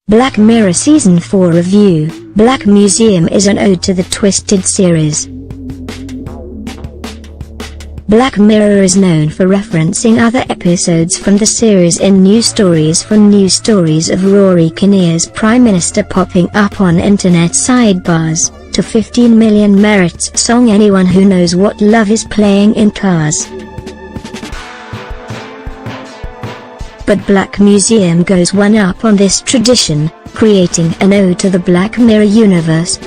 Black Mirror Season 4 Review. Black Museum is an ode to the Twisted series. Black Mirror is known for referencing other episodes from the series in news stories, from news stories of Rory Kinnear's Prime Minister popping up on internet sidebars, to 15 Million Merits song Anyone Who Knows What Love Is playing in cars. But Black Museum goes one up on this tradition, creating an ode to the Black Mirror universe.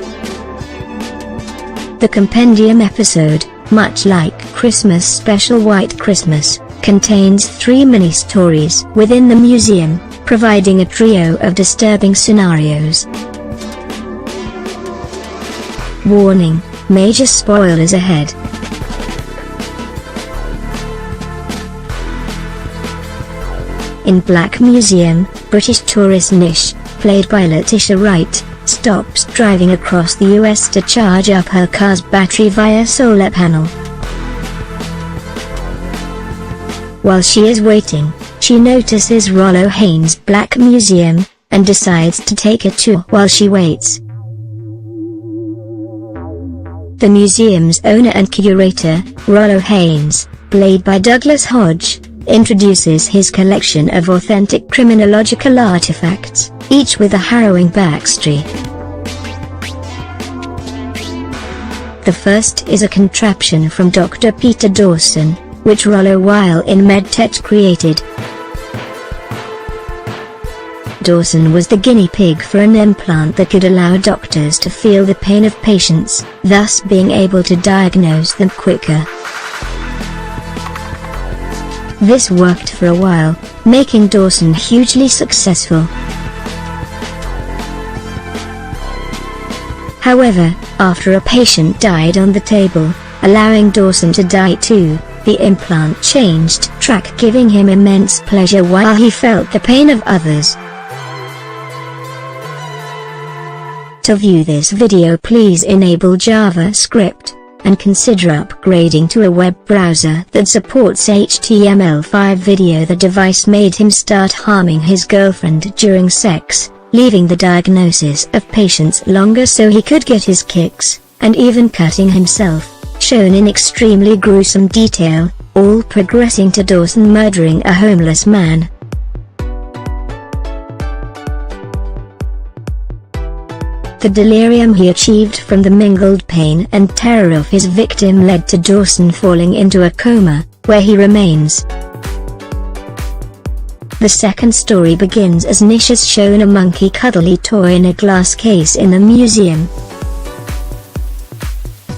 The compendium episode, much like Christmas Special White Christmas, contains 3 mini-stories within the museum, providing a trio of disturbing scenarios. Warning: major spoilers ahead. In Black Museum, British tourist Nish, played by Letitia Wright, stops driving across the US to charge up her car's battery via solar panel. While she is waiting, she notices Rollo Haynes' Black Museum, and decides to take a tour while she waits. The museum's owner and curator, Rollo Haynes, played by Douglas Hodge, introduces his collection of authentic criminological artifacts, each with a harrowing backstory. The first is a contraption from Dr. Peter Dawson, which Rollo while in MedTech created. Dawson was the guinea pig for an implant that could allow doctors to feel the pain of patients, thus being able to diagnose them quicker. This worked for a while, making Dawson hugely successful. However, after a patient died on the table, allowing Dawson to die too, the implant changed track, giving him immense pleasure while he felt the pain of others. To view this video, please enable JavaScript, and consider upgrading to a web browser that supports HTML5 video. The device made him start harming his girlfriend during sex, leaving the diagnosis of patients longer so he could get his kicks, and even cutting himself, shown in extremely gruesome detail, all progressing to Dawson murdering a homeless man. The delirium he achieved from the mingled pain and terror of his victim led to Dawson falling into a coma, where he remains. The second story begins as Nish is shown a monkey cuddly toy in a glass case in the museum.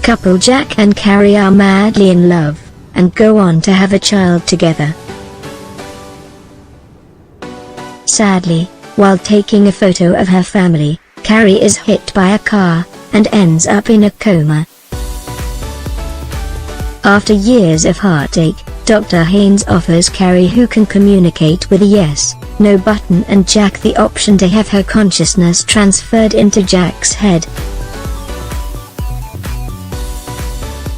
Couple Jack and Carrie are madly in love, and go on to have a child together. Sadly, while taking a photo of her family, Carrie is hit by a car, and ends up in a coma. After years of heartache, Dr. Haynes offers Carrie, who can communicate with a yes/no button, and Jack the option to have her consciousness transferred into Jack's head.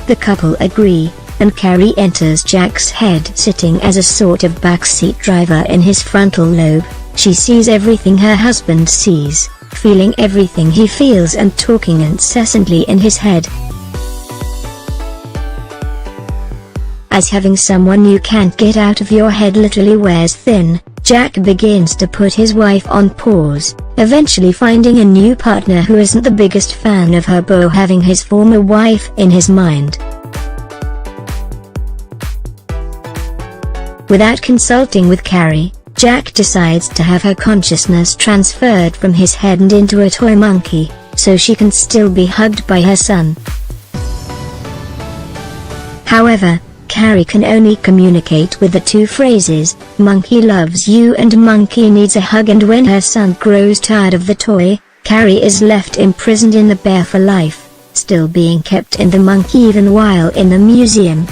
The couple agree, and Carrie enters Jack's head, sitting as a sort of backseat driver in his frontal lobe. She sees everything her husband sees, feeling everything he feels, and talking incessantly in his head. As having someone you can't get out of your head literally wears thin, Jack begins to put his wife on pause, eventually finding a new partner who isn't the biggest fan of her, beau having his former wife in his mind. Without consulting with Carrie, Jack decides to have her consciousness transferred from his head and into a toy monkey, so she can still be hugged by her son. However, Carrie can only communicate with the two phrases, "Monkey loves you" and "Monkey needs a hug," and when her son grows tired of the toy, Carrie is left imprisoned in the bear for life, still being kept in the monkey even while in the museum.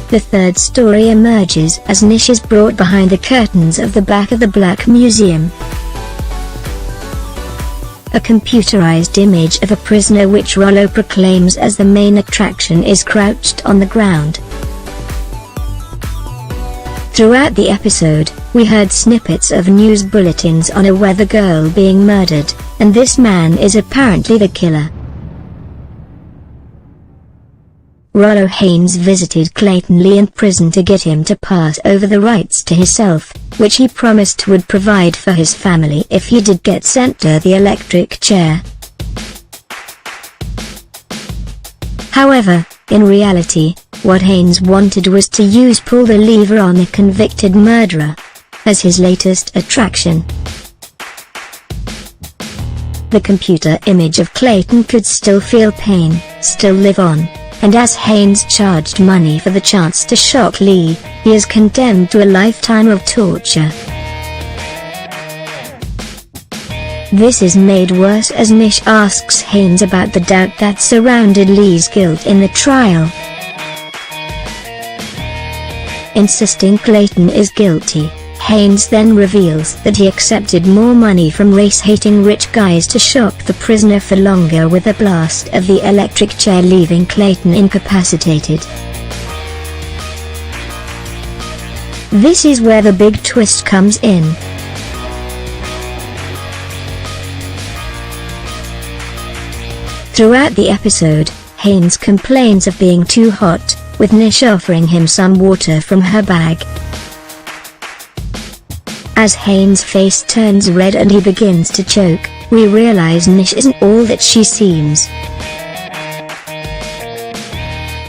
The third story emerges as Nish is brought behind the curtains of the back of the Black Museum. A computerized image of a prisoner, which Rollo proclaims as the main attraction, is crouched on the ground. Throughout the episode, we heard snippets of news bulletins on a weather girl being murdered, and this man is apparently the killer. Rollo Haynes visited Clayton Lee in prison to get him to pass over the rights to himself, which he promised would provide for his family if he did get sent to the electric chair. However, in reality, what Haynes wanted was to pull the lever on the convicted murderer as his latest attraction. The computer image of Clayton could still feel pain, still live on, and as Haynes charged money for the chance to shock Lee, he is condemned to a lifetime of torture. This is made worse as Nish asks Haynes about the doubt that surrounded Lee's guilt in the trial. Insisting Clayton is guilty, Haynes then reveals that he accepted more money from race-hating rich guys to shock the prisoner for longer with a blast of the electric chair, leaving Clayton incapacitated. This is where the big twist comes in. Throughout the episode, Haynes complains of being too hot, with Nish offering him some water from her bag. As Haynes' face turns red and he begins to choke, we realize Nish isn't all that she seems.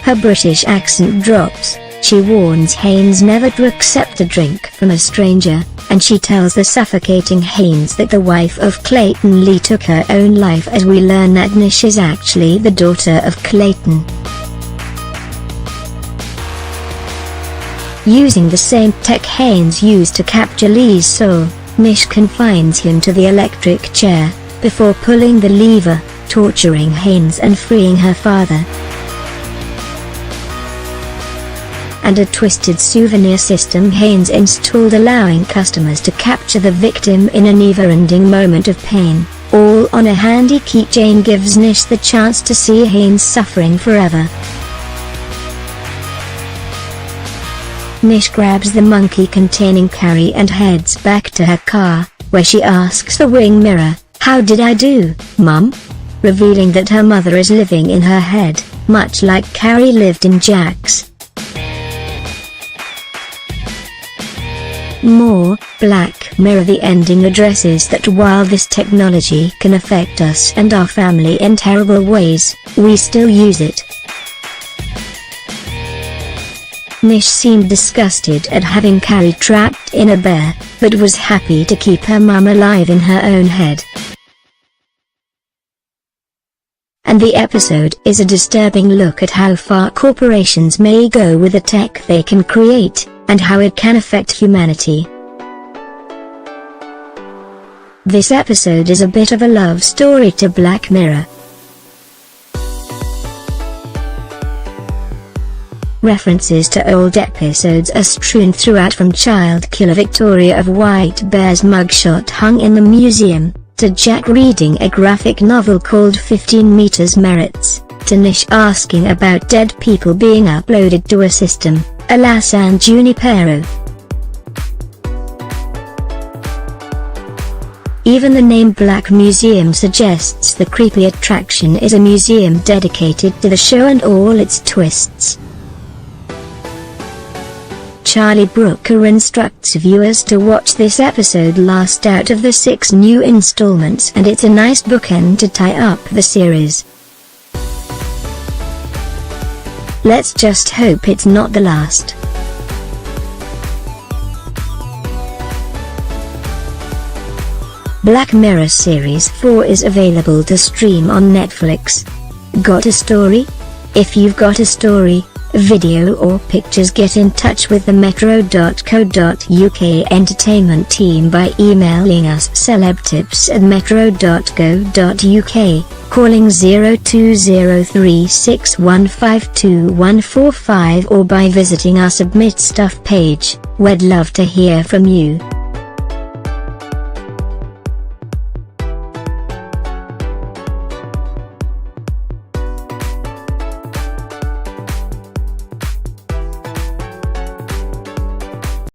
Her British accent drops, she warns Haynes never to accept a drink from a stranger, and she tells the suffocating Haynes that the wife of Clayton Lee took her own life, as we learn that Nish is actually the daughter of Clayton. Using the same tech Haynes used to capture Lee's soul, Nish confines him to the electric chair, before pulling the lever, torturing Haynes and freeing her father. And a twisted souvenir system Haynes installed, allowing customers to capture the victim in a never-ending moment of pain, all on a handy keychain, gives Nish the chance to see Haynes suffering forever. Nish grabs the monkey containing Carrie and heads back to her car, where she asks the wing mirror, "How did I do, Mum?" revealing that her mother is living in her head, much like Carrie lived in Jack's. More, Black Mirror. The ending addresses that while this technology can affect us and our family in terrible ways, we still use it. Nish seemed disgusted at having Carrie trapped in a bear, but was happy to keep her mum alive in her own head. And the episode is a disturbing look at how far corporations may go with the tech they can create, and how it can affect humanity. This episode is a bit of a love story to Black Mirror. References to old episodes are strewn throughout, from child killer Victoria of White Bear's mugshot hung in the museum, to Jack reading a graphic novel called 15 Meters Merits, to Nish asking about dead people being uploaded to a system, alas and Junipero. Even the name Black Museum suggests the creepy attraction is a museum dedicated to the show and all its twists. Charlie Brooker instructs viewers to watch this episode last out of the 6 new installments, and it's a nice bookend to tie up the series. Let's just hope it's not the last. Black Mirror Series 4 is available to stream on Netflix. Got a story? If you've got a story, video or pictures, get in touch with the metro.co.uk entertainment team by emailing us celebtips@metro.co.uk, calling 0203615245, or by visiting our Submit Stuff page. We'd love to hear from you.